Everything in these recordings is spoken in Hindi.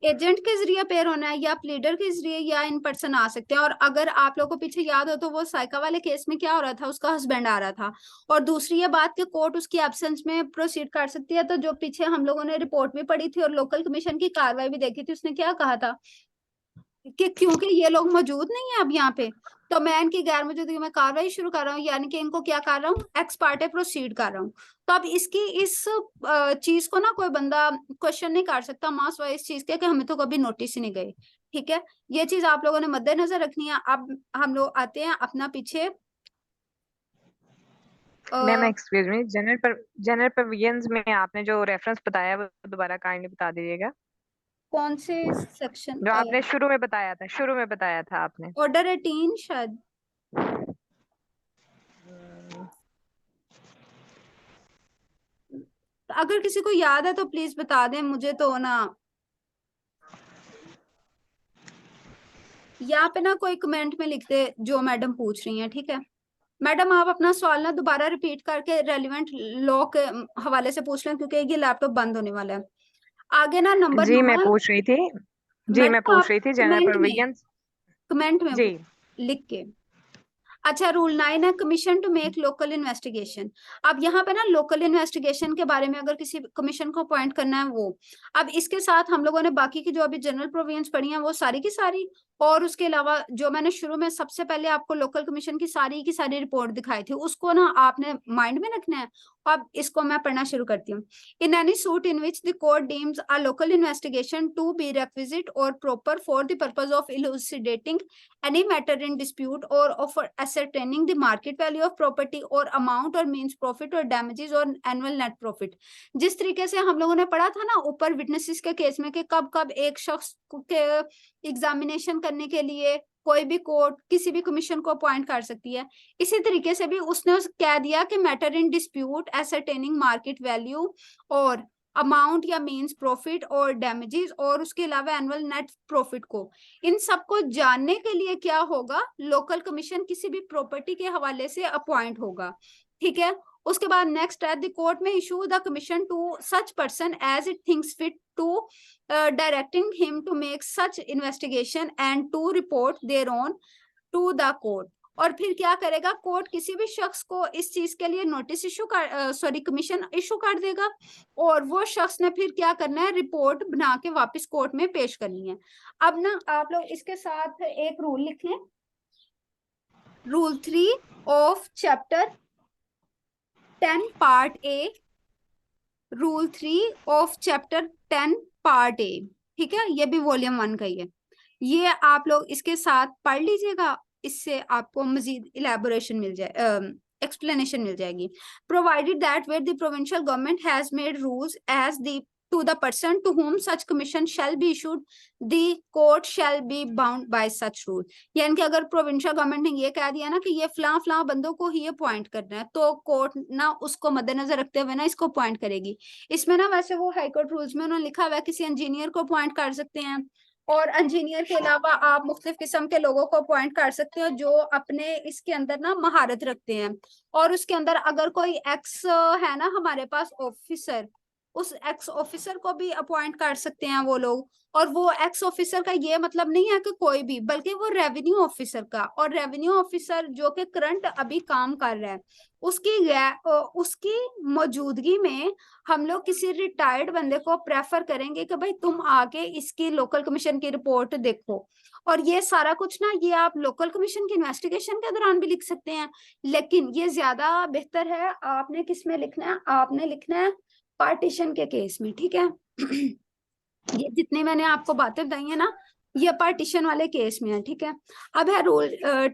एजेंट के जरिए पेयर होना है या प्लीडर के जरिए या इन पर्सन आ सकते हैं। और अगर आप लोगों को पीछे याद हो तो वो साइका वाले केस में क्या हो रहा था, उसका हस्बैंड आ रहा था। और दूसरी ये बात कि कोर्ट उसकी एब्सेंस में प्रोसीड कर सकती है। तो जो पीछे हम लोगों ने रिपोर्ट भी पढ़ी थी और लोकल कमीशन की कार्रवाई भी देखी थी, उसने क्या कहा था कि क्योंकि ये लोग मौजूद नहीं है अब यहाँ पे, तो मैं इनकी गैर मौजूदगी में कार्रवाई शुरू कर रहा हूँ, यानी कि इनको क्या कर रहा हूँ, एक्स पार्टे प्रोसीड कर रहा हूँ। तो अब इसकी इस चीज को ना कोई बंदा क्वेश्चन नहीं कर सकता मास वाइज इस चीज के कि हमें तो कभी नोटिस ही नहीं गए। ठीक है, ये चीज आप लोगों ने मद्देनजर रखनी है। अब हम लोग आते हैं अपना पीछे ma'am excuse me, general provisions में आपने जो रेफरेंस बताया वो दोबारा काइंडली बता दीजिएगा। कौन से सेक्शन, जो आपने शुरू में बताया था आपने। ऑर्डर 18 शायद। अगर किसी को याद है तो प्लीज बता दें मुझे, तो ना यहाँ पे ना कोई कमेंट में लिख दे जो मैडम पूछ रही हैं। ठीक है मैडम, आप अपना सवाल ना दोबारा रिपीट करके रेलिवेंट लॉ के हवाले से पूछ लें, क्योंकि ये लैपटॉप बंद होने वाला है। आगे ना नंबर जी 9 मैं है। पूछ रही थी। जी मैं मैडम पूछ आप रही थी जनरल कमेंट में प्रोविजंस। कमेंट में जी लिख के। अच्छा, रूल 9 है commission to make local investigation. अब यहाँ पे ना लोकल इन्वेस्टिगेशन के बारे में अगर किसी कमीशन को अपॉइंट करना है वो, अब इसके साथ हम लोगों ने बाकी की जो अभी जनरल प्रोविजंस पढ़ी हैं वो सारी की सारी, और उसके अलावा जो मैंने शुरू में सबसे पहले आपको लोकल कमीशन की सारी रिपोर्ट दिखाई थी उसको ना आपने माइंड में रखना है। अब इसको मैं पढ़ना शुरू करती हूँ। In any suit in which the court deems a local investigation to be requisite or proper for the purpose of elucidating any matter in dispute or of ascertaining the market value of property or amount or means profit or damages or annual net profit। जिस तरीके से हम लोगों ने पढ़ा था ना ऊपर विटनेसेस के केस में कि कब कब एक शख्स के एग्जामिनेशन करने के लिए कोई भी कोर्ट किसी भी कमीशन को अपॉइंट कर सकती है, इसी तरीके से भी उसने कह दिया कि matter in dispute ascertaining market value और अमाउंट या मींस प्रॉफिट और डैमेजेस और उसके अलावा एनुअल नेट प्रॉफिट को, इन सबको जानने के लिए क्या होगा, लोकल कमीशन किसी भी प्रॉपर्टी के हवाले से अपॉइंट होगा। ठीक है, उसके बाद नेक्स्ट है the court may issue the commission to such person as it thinks fit to directing him to make such investigation and to report thereon to the court. और फिर क्या करेगा, कोर्ट किसी भी शख्स को इस चीज के लिए नोटिस इशू कर कमीशन इशू कर देगा, और वो शख्स ने फिर क्या करना है, रिपोर्ट बना के वापस कोर्ट में पेश करनी है। अब ना आप लोग इसके साथ एक रूल लिख लें, rule 3 of chapter 10 part A, rule 3 of chapter 10 part A. ठीक है, ये भी वॉल्यूम 1 का ही है। ये आप लोग इसके साथ पढ़ लीजिएगा, इससे आपको मजीद इलेबोरेशन मिल जाए, एक्सप्लेनेशन मिल जाएगी। Provided that where the provincial government has made rules as the to the person to whom such commission shall be issued, the court shall be bound by such rule। यानी कि अगर प्रोविंशियल गवर्नमेंट ने ये कह दिया ना कि ये फलां फलां बंदों को ही अपॉइंट करना है, तो कोर्ट ना उसको मद्देनजर रखते हुए ना इसको अपॉइंट करेगी। इसमें ना वैसे वो हाईकोर्ट रूल्स में उन्होंने लिखा हुआ है किसी इंजीनियर को अपॉइंट कर सकते हैं, और इंजीनियर के अलावा आप मुख्तलिफ किस्म के लोगों को अपॉइंट कर सकते हो जो अपने इसके अंदर ना महारत रखते हैं। और उसके अंदर अगर कोई एक्स है ना हमारे पास ऑफिसर, उस एक्स ऑफिसर को भी अपॉइंट कर सकते हैं वो लोग। और वो एक्स ऑफिसर का ये मतलब नहीं है कि कोई भी, बल्कि वो रेवेन्यू ऑफिसर का, और रेवेन्यू ऑफिसर जो कि करंट अभी काम कर रहा है उसकी मौजूदगी में हम लोग किसी रिटायर्ड बंदे को प्रेफर करेंगे कि भाई तुम आके इसकी लोकल कमीशन की रिपोर्ट देखो। और ये सारा कुछ ना ये आप लोकल कमीशन की इन्वेस्टिगेशन के दौरान भी लिख सकते हैं, लेकिन ये ज्यादा बेहतर है आपने किस में लिखना है, आपने लिखना है पार्टीशन के केस में। ठीक है ये जितनी मैंने आपको बातें बताई है ना ये पार्टीशन वाले केस में है। ठीक है, अब है rule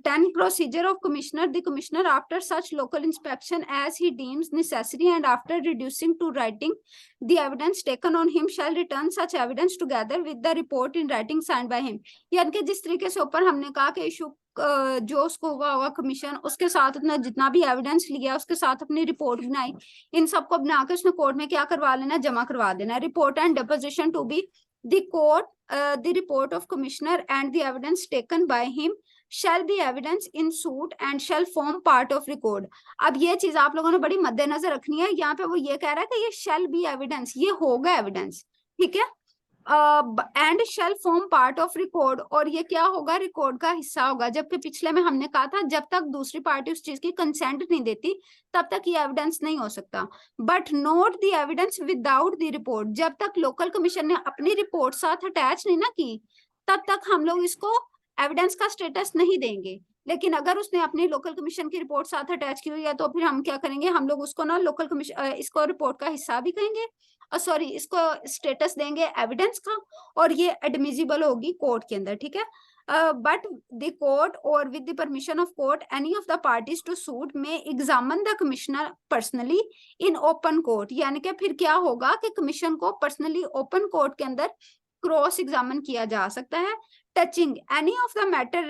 10 procedure of commissioner. The commissioner after such local inspection as he deems necessary and after reducing to writing the evidence taken on him shall return such evidence together with the report in writing signed by him. यानी कि जिस तरीके से ऊपर हमने कहा कि इशू जो उसको हुआ होगा कमीशन, उसके साथ अपना जितना भी एविडेंस लिया उसके साथ अपनी रिपोर्ट बनाई, इन सबको बनाकर उसने कोर्ट में क्या करवा लेना, जमा करवा देना। Report and deposition to be the court, the report of commissioner and the evidence taken by him shall be evidence in suit and shall form part of record। अब ये चीज आप लोगों ने बड़ी मद्देनजर रखनी है, यहाँ पे वो ये कह रहा है कि ये shall be evidence, ये होगा एविडेंस। ठीक है, and shall form part of record, और ये क्या होगा, रिकॉर्ड का हिस्सा होगा। जबकि पिछले में हमने कहा था जब तक दूसरी पार्टी उस चीज की कंसेंट नहीं देती तब तक ये एविडेंस नहीं हो सकता। But note the evidence without the report, जब तक लोकल कमीशन ने अपनी रिपोर्ट साथ अटैच नहीं ना की तब तक हम लोग इसको एविडेंस का स्टेटस नहीं देंगे। लेकिन अगर उसने अपनी लोकल कमीशन की रिपोर्ट साथ अटैच की हुई है तो फिर हम क्या करेंगे, हम लोग उसको ना लोकल कमीशन, इसको रिपोर्ट का हिस्सा भी कहेंगे, सॉरी इसको स्टेटस देंगे एविडेंस का, और ये एडमिजिबल होगी कोर्ट के अंदर, ठीक है। बट द कोर्ट और with the permission of court any of the parties to suit में examine the commissioner personally in open court, यानी कि फिर क्या होगा कि कमीशन को पर्सनली ओपन कोर्ट के अंदर क्रॉस एग्जामिन किया जा सकता है, touching any of the matter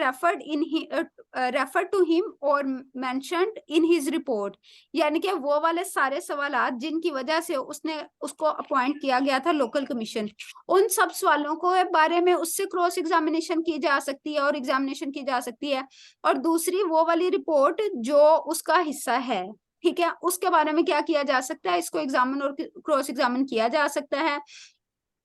refer to him और मेंशन्ड इन हिज रिपोर्ट, यानी कि वो वाले सारे सवालात जिनकी वजह से उसने उसको अपॉइंट किया गया था लोकल कमीशन, उन सब सवालों को बारे में उससे क्रॉस एग्जामिनेशन की जा सकती है और एग्जामिनेशन की जा सकती है। और दूसरी वो वाली रिपोर्ट जो उसका हिस्सा है, ठीक है, उसके बारे में क्या किया जा सकता है, इसको एग्जामिन और क्रॉस एग्जामिन किया जा सकता है।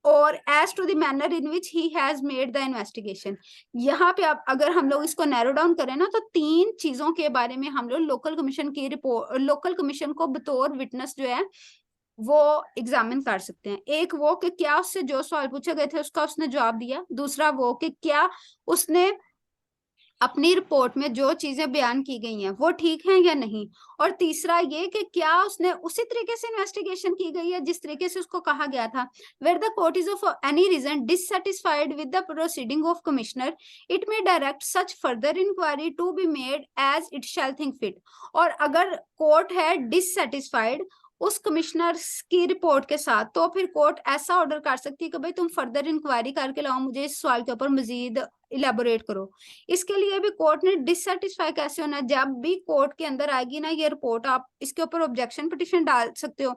और as to the manner in which he has made the investigation, यहाँ पे अब अगर हम लोग इसको नैरो डाउन करें ना तो 3 चीजों के बारे में हम लोग लोकल कमीशन की रिपोर्ट, लोकल कमीशन को बतौर विटनेस जो है वो एग्जामिन कर सकते हैं। एक वो कि क्या उससे जो सवाल पूछे गए थे उसका उसने जवाब दिया, दूसरा वो कि क्या उसने अपनी रिपोर्ट में जो चीजें बयान की गई हैं वो ठीक हैं या नहीं, और तीसरा ये कि क्या उसने उसी तरीके से इन्वेस्टिगेशन की गई है जिस तरीके से उसको कहा गया था। Where the court is of any reason dissatisfied with the proceeding of commissioner it may direct such further inquiry to be made as it shall think fit, और अगर कोर्ट है डिससेटिस्फाइड उस कमिश्नर की रिपोर्ट के साथ तो फिर कोर्ट ऐसा ऑर्डर कर सकती है कि भाई तुम फर्दर इंक्वायरी करके लाओ, मुझे इस सवाल के ऊपर मजीद इलेबोरेट करो। इसके लिए भी कोर्ट ने डिससेटिस्फाई कैसे होना है, जब भी कोर्ट के अंदर आएगी ना ये रिपोर्ट, आप इसके ऊपर ऑब्जेक्शन पिटिशन डाल सकते हो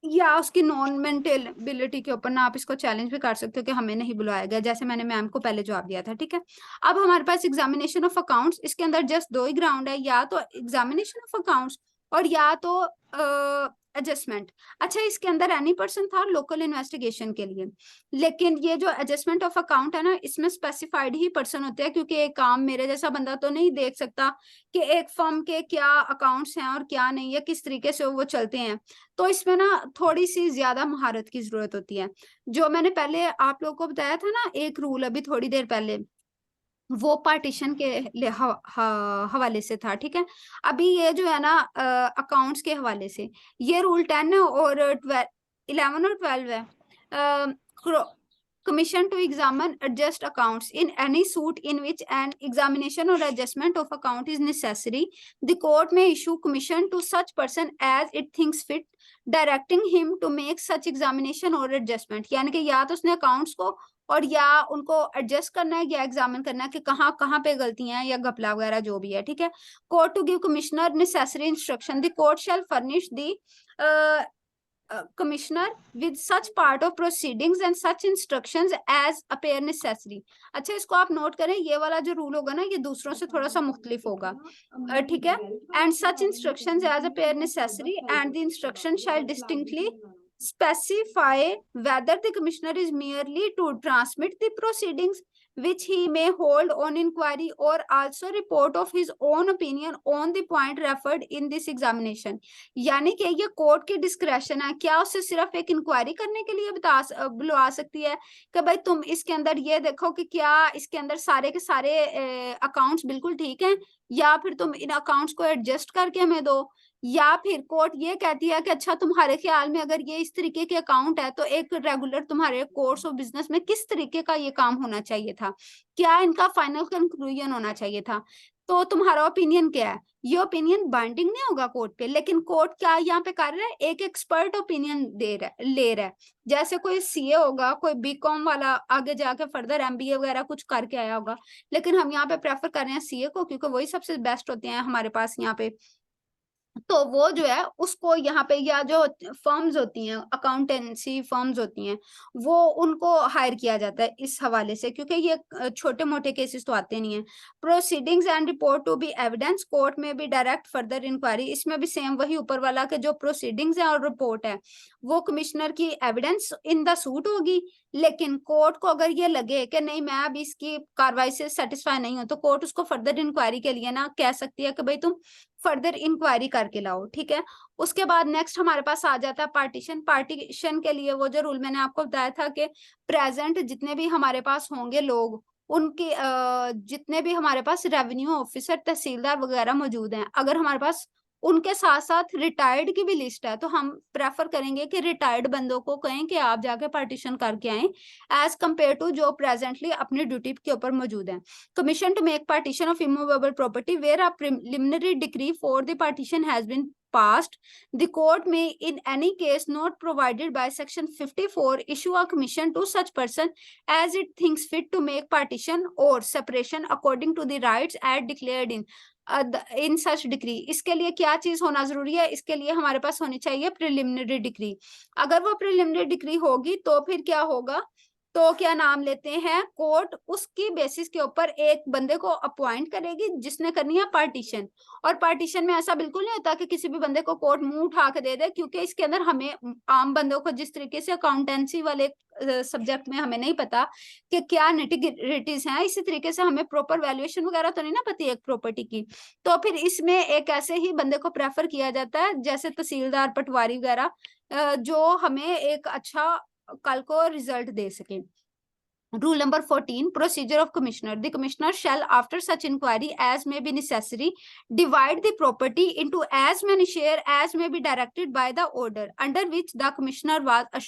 या उसकी नॉन मेंटेनेबिलिटी के ऊपर ना आप इसको चैलेंज भी कर सकते हो कि हमें नहीं बुलाया गया, जैसे मैंने मैम को पहले जवाब दिया था, ठीक है। अब हमारे पास एग्जामिनेशन ऑफ अकाउंट्स, इसके अंदर जस्ट 2 ही ग्राउंड है, या तो एग्जामिनेशन ऑफ अकाउंट्स और या तो एडजस्टमेंट। अच्छा, इसके अंदर एनी पर्सन था लोकल इन्वेस्टिगेशन के लिए, लेकिन ये जो एडजस्टमेंट ऑफ अकाउंट है ना इसमें स्पेसिफाइड ही पर्सन होते हैं, क्योंकि एक काम मेरे जैसा बंदा तो नहीं देख सकता कि एक फर्म के क्या अकाउंट्स हैं और क्या नहीं है, किस तरीके से वो चलते हैं। तो इसमें ना थोड़ी सी ज्यादा महारत की जरूरत होती है। जो मैंने पहले आप लोगों को बताया था ना एक रूल अभी थोड़ी देर पहले, वो पार्टीशन के हवाले से था, ठीक है। अभी ये जो है ना अकाउंट्स के हवाले से ये रूल 10 और 11 और 12 है। commission to examine adjust accounts in any suit in which an examination or adjustment of account is necessary, the court may issue commission to such person as it thinks fit, directing him to make such examination or adjustment, यानी कि या तो उसने अकाउंट्स को और या उनको एडजस्ट करना है या एग्जामिन करना है कि कहाँ कहाँ पे गलतियां हैं या घपला वगैरह जो भी है, ठीक है। Court to give commissioner necessary instruction, the court shall furnish the commissioner with such part of proceedings and such instructions as appear necessary। अच्छा, इसको आप नोट करें, ये वाला जो रूल होगा ना ये दूसरों से थोड़ा सा मुख्तलिफ होगा, ठीक है। and such instructions as appear necessary and the instruction shall distinctly specify whether the commissioner is merely to transmit the proceedings which he may hold on inquiry or also report of his own opinion on the point referred in this examination। यानी कि ये कोर्ट की डिस्क्रेशन है, क्या उससे सिर्फ एक इंक्वायरी करने के लिए बुलवा सकती है कि भाई तुम इसके अंदर ये देखो कि क्या इसके अंदर सारे के सारे अकाउंट्स बिल्कुल ठीक हैं, या फिर तुम इन अकाउंट्स को एडजस्ट करके हमें दो, या फिर कोर्ट ये कहती है कि अच्छा तुम्हारे ख्याल में अगर ये इस तरीके के अकाउंट है तो एक रेगुलर तुम्हारे कोर्स ऑफ बिजनेस में किस तरीके का ये काम होना चाहिए था, क्या इनका फाइनल कंक्लूजन होना चाहिए था, तो तुम्हारा ओपिनियन क्या है। ये ओपिनियन बाइंडिंग नहीं होगा कोर्ट पे, लेकिन कोर्ट क्या यहाँ पे कर रहा है, एक एक्सपर्ट ओपिनियन ले रहा है। जैसे कोई सीए होगा, कोई बीकॉम वाला आगे जाके फर्दर एमबीए वगैरह कुछ करके आया होगा, लेकिन हम यहाँ पे प्रेफर कर रहे हैं सीए को क्योंकि वही सबसे बेस्ट होते हैं हमारे पास यहाँ पे तो वो जो है उसको यहाँ पे, या जो फर्म्स होती हैं, अकाउंटेंसी फर्म्स होती हैं, वो उनको हायर किया जाता है इस हवाले से, क्योंकि ये छोटे मोटे केसेस तो आते नहीं है। Proceedings and report to be evidence, court में भी डायरेक्ट फर्दर इंक्वायरी, इसमें भी सेम वही ऊपर वाला के जो प्रोसीडिंग्स है और रिपोर्ट है वो कमिश्नर की एविडेंस इन द सूट होगी। लेकिन कोर्ट को अगर ये लगे कि नहीं मैं अब इसकी कार्रवाई से सेटिस्फाई नहीं हूं, तो कोर्ट उसको फर्दर इंक्वायरी के लिए ना कह सकती है कि भाई तुम फर्दर इंक्वायरी करके लाओ, ठीक है। उसके बाद नेक्स्ट हमारे पास आ जाता है पार्टीशन। पार्टीशन के लिए वो जो रूल मैंने आपको बताया था कि प्रेजेंट जितने भी हमारे पास होंगे लोग, उनके जितने भी हमारे पास रेवेन्यू ऑफिसर, तहसीलदार वगैरह मौजूद हैं, अगर हमारे पास उनके साथ साथ रिटायर्ड की भी लिस्ट है, तो हम प्रेफर करेंगे कि रिटायर्ड बंदों को कहें कि आप जाके पार्टीशन करके आए, एज कंपेयर टू जो प्रेजेंटली अपनी ड्यूटी के ऊपर मौजूद हैं। Commission to make partition of immovable property where a preliminary decree for the partition has been passed, the court may in any case not provided by section 54 issue a commission to such person as it thinks fit to make partition or separation according to the rights as declared in such decree। इसके लिए क्या चीज होना जरूरी है, इसके लिए हमारे पास होनी चाहिए प्रिलिमिनरी डिक्री। अगर वो प्रिलिमिनरी डिक्री होगी तो फिर क्या होगा, तो क्या नाम लेते हैं, कोर्ट उसकी बेसिस के ऊपर एक बंदे को अपॉइंट करेगी जिसने करनी है पार्टीशन। और पार्टीशन में ऐसा बिल्कुल नहीं होता कि किसी भी बंदे को कोर्ट मुंह उठा के दे दे, क्योंकि इसके अंदर हमें आम बंदों को जिस तरीके से अकाउंटेंसी वाले सब्जेक्ट में हमें नहीं पता कि क्या निटिग्रिटीज हैं, इसी तरीके से हमें प्रॉपर वैल्यूएशन वगैरह तो नहीं ना पता एक प्रॉपर्टी की। तो फिर इसमें एक ऐसे ही बंदे को प्रेफर किया जाता है जैसे तहसीलदार, पटवारी वगैरह, जो हमें एक अच्छा कल को रिजल्ट दे सके। Rule number 14, procedure of commissioner. The commissioner shall, after such inquiry as may be necessary, divide the property into as many share as may be directed by the order under which the commissioner was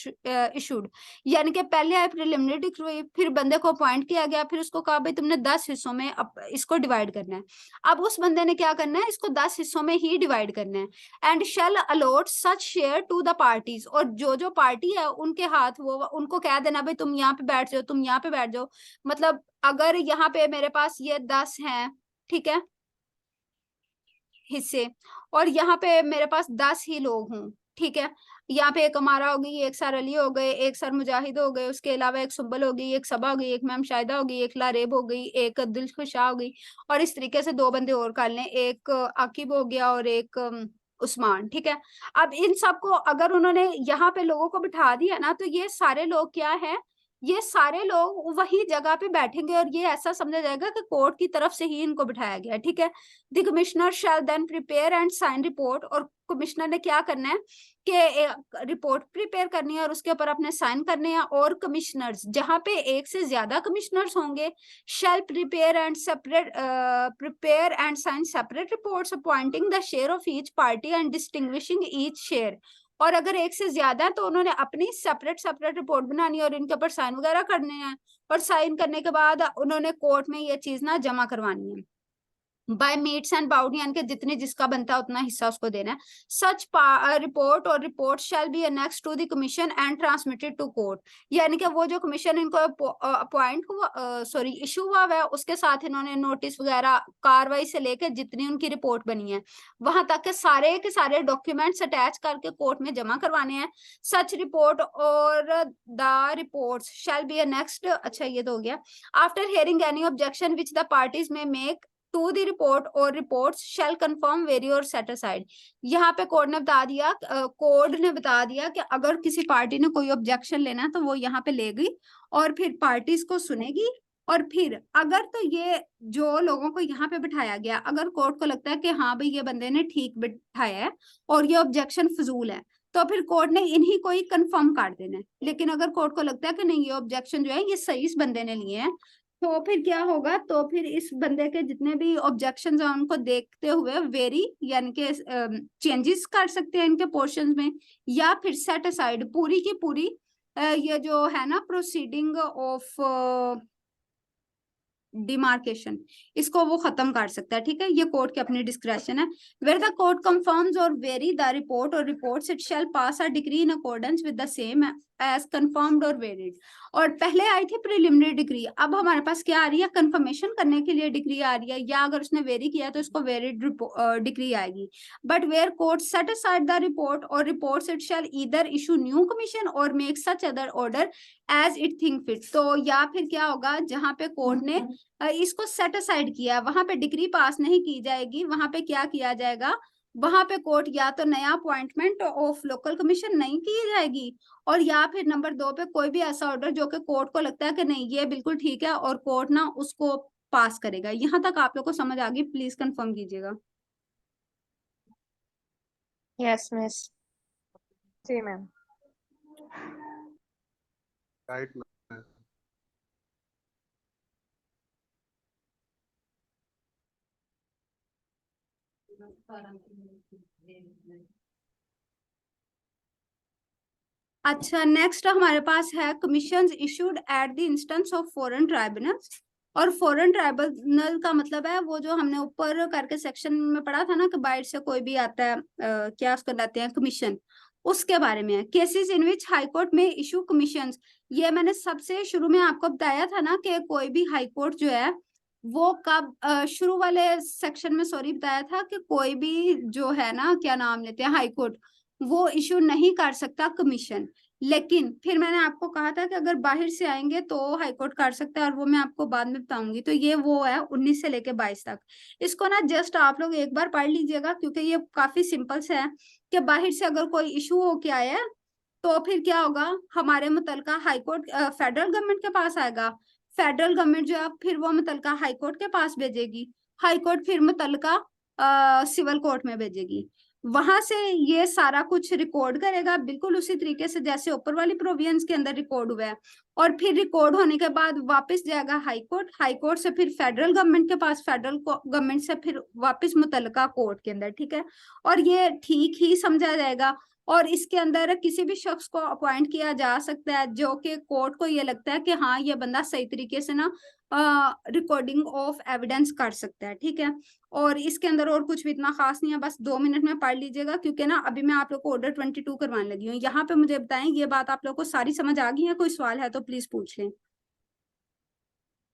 issued। यानी कि पहले आए प्रिलिमिनरी डिक्री, फिर बंदे को अपॉइंट किया गया, फिर उसको कहा भाई तुमने 10 हिस्सों में इसको डिवाइड करना है। अब उस बंदे ने क्या करना है, इसको 10 हिस्सों में ही डिवाइड करना है। And shall allot such share to the parties, और जो जो पार्टी है उनके हाथ वो उनको कह देना भाई तुम यहाँ पे बैठ जाओ, तुम यहाँ पे बैठ जाओ। मतलब अगर यहाँ पे मेरे पास ये 10 हैं, ठीक है, हिस्से, और यहाँ पे मेरे पास 10 ही लोग हूँ, ठीक है, यहाँ पे एक हमारा हो गई, एक सर अली हो गए, एक सर मुजाहिद हो गए, उसके अलावा एक सुब्बल हो गई, एक सबा हो गई, एक मैम शाहिदा हो गई, एक लारेब हो गई, एक दिलखुशा हो गई, और इस तरीके से 2 बंदे और कर लें, एक आकिब हो गया और एक उस्मान, ठीक है। अब इन सबको अगर उन्होंने यहाँ पे लोगों को बिठा दिया ना, तो ये सारे लोग क्या है, ये सारे लोग वही जगह पे बैठेंगे और ये ऐसा समझा जाएगा कि कोर्ट की तरफ से ही इनको बिठाया गया, ठीक है। The commissioner shall then prepare and sign report, और कमिश्नर ने क्या करना है कि रिपोर्ट प्रिपेयर करनी है और उसके ऊपर अपने साइन करने हैं। और कमिश्नर्स, जहां पे एक से ज्यादा कमिश्नर्स होंगे, shall prepare and sign separate reports appointing the share of each party and distinguishing each share. और अगर एक से ज्यादा है तो उन्होंने अपनी सेपरेट रिपोर्ट बनानी है और इनके ऊपर साइन वगैरह करने हैं, और साइन करने के बाद उन्होंने कोर्ट में ये चीज ना जमा करवानी है। बाय मीट्स एंड बाउंड, यानी कि जितने जिसका बनता है उतना हिस्सा उसको देना है। सच रिपोर्ट और report shall be annexed to the commission and transmitted to court, यानी कि वो जो कमीशन इनको अपॉइंट हुआ सॉरी इशू हुआ है उसके साथ इन्होंने नोटिस वगैरह कार्रवाई से लेकर जितनी उनकी रिपोर्ट बनी है वहां तक के सारे डॉक्यूमेंट्स अटैच करके कोर्ट में जमा करवाने हैं। सच रिपोर्ट और the reports shell be annexed, अच्छा ये तो हो गया। After hearing any objection which the parties में मेक टू द रिपोर्ट और रिपोर्ट्स शैल कंफर्म वेरी और सेट असाइड। यहाँ पे कोर्ट ने बता दिया कि अगर किसी पार्टी ने कोई ऑब्जेक्शन लेना है तो वो यहाँ पे लेगी और फिर पार्टीज को सुनेगी, और फिर अगर तो ये जो लोगों को यहाँ पे बिठाया गया, अगर कोर्ट को लगता है कि हाँ भाई ये बंदे ने ठीक बिठाया है और ये ऑब्जेक्शन फजूल है, तो फिर कोर्ट ने इन्हीं को ही कंफर्म कर देना है। लेकिन अगर कोर्ट को लगता है कि नहीं ये ऑब्जेक्शन जो है ये सही इस बंदे ने लिए हैं, तो फिर क्या होगा, तो फिर इस बंदे के जितने भी ऑब्जेक्शंस हैं उनको देखते हुए वेरी यानी कि चेंजेस कर सकते हैं इनके पोर्शंस में, या फिर सेट असाइड पूरी की पूरी ये जो है ना प्रोसीडिंग ऑफ डिमार्केशन, इसको वो खत्म कर सकता है, ठीक है। ये कोर्ट की अपनी डिस्क्रेशन है। Where the court confirms or vary the report और reports it shall pass a decree in accordance with the same as confirmed or varied. और पहले आई थी प्रिलिमिनरी डिग्री, अब हमारे पास क्या आ रही है, कंफर्मेशन करने के लिए डिग्री आ रही है, या अगर उसने वेरी किया तो उसको वेरिड डिग्री आएगी। But where court set aside the report और reports it shall either issue new commission और make such other order as it think fit. तो या फिर क्या होगा, जहां पे कोर्ट ने इसको सेट असाइड किया, वहां पे डिग्री पास नहीं की जाएगी, वहां पे क्या किया जाएगा, वहां पे कोर्ट या तो नया अपॉइंटमेंट ऑफ लोकल कमीशन नहीं की जाएगी, और या फिर नंबर 2 पे कोई भी ऐसा ऑर्डर जो कि कोर्ट को लगता है कि नहीं ये बिल्कुल ठीक है, और कोर्ट ना उसको पास करेगा। यहाँ तक आप लोग को समझ आ गई? प्लीज कंफर्म कीजिएगा। Yes miss. जी मैम। राइट। अच्छा, नेक्स्ट हमारे पास है commissions issued at the instance of foreign tribunals. और फॉरेन ट्राइब्यूनल का मतलब है वो जो हमने ऊपर करके सेक्शन में पढ़ा था ना कि बाहर से कोई भी आता है, क्या उसको कहते हैं, कमीशन, उसके बारे में है। Cases in which high court may issue commissions, ये मैंने सबसे शुरू में आपको बताया था ना कि कोई भी हाई कोर्ट जो है वो कब, शुरू वाले सेक्शन में सॉरी बताया था कि कोई भी जो है ना, क्या नाम लेते हैं, हाई कोर्ट, वो इशू नहीं कर सकता कमीशन। लेकिन फिर मैंने आपको कहा था कि अगर बाहर से आएंगे तो हाईकोर्ट कर सकता है, और वो मैं आपको बाद में बताऊंगी। तो ये वो है 19 से लेके 22 तक। इसको ना जस्ट आप लोग एक बार पढ़ लीजिएगा, क्योंकि ये काफी सिंपल से है कि बाहर से अगर कोई इशू होके आया है तो फिर क्या होगा, हमारे मुतलका हाईकोर्ट फेडरल गवर्नमेंट के पास आएगा, फेडरल गवर्नमेंट जो है फिर वो मुतलका हाईकोर्ट के पास भेजेगी, हाईकोर्ट फिर मुतलका सिविल कोर्ट में भेजेगी, वहां से ये सारा कुछ रिकॉर्ड करेगा बिल्कुल उसी तरीके से जैसे ऊपर वाली प्रोविजंस के अंदर रिकॉर्ड हुआ है। और फिर रिकॉर्ड होने के बाद वापस जाएगा हाई कोर्ट, हाई कोर्ट से फिर फेडरल गवर्नमेंट के पास, फेडरल गवर्नमेंट से फिर वापस मुतलका कोर्ट के अंदर, ठीक है। और ये ठीक ही समझा जाएगा। और इसके अंदर किसी भी शख्स को अपॉइंट किया जा सकता है जो कि कोर्ट को ये लगता है कि हाँ ये बंदा सही तरीके से ना रिकॉर्डिंग ऑफ एविडेंस कर सकता है, ठीक है। और इसके अंदर और कुछ भी इतना खास नहीं है, बस 2 मिनट में पढ़ लीजिएगा, क्योंकि ना अभी मैं आप लोग को ऑर्डर 22 करवाने लगी हूँ। यहाँ पे मुझे बताएं, ये बात आप लोग को सारी समझ आ गई है? कोई सवाल है तो प्लीज पूछ लें।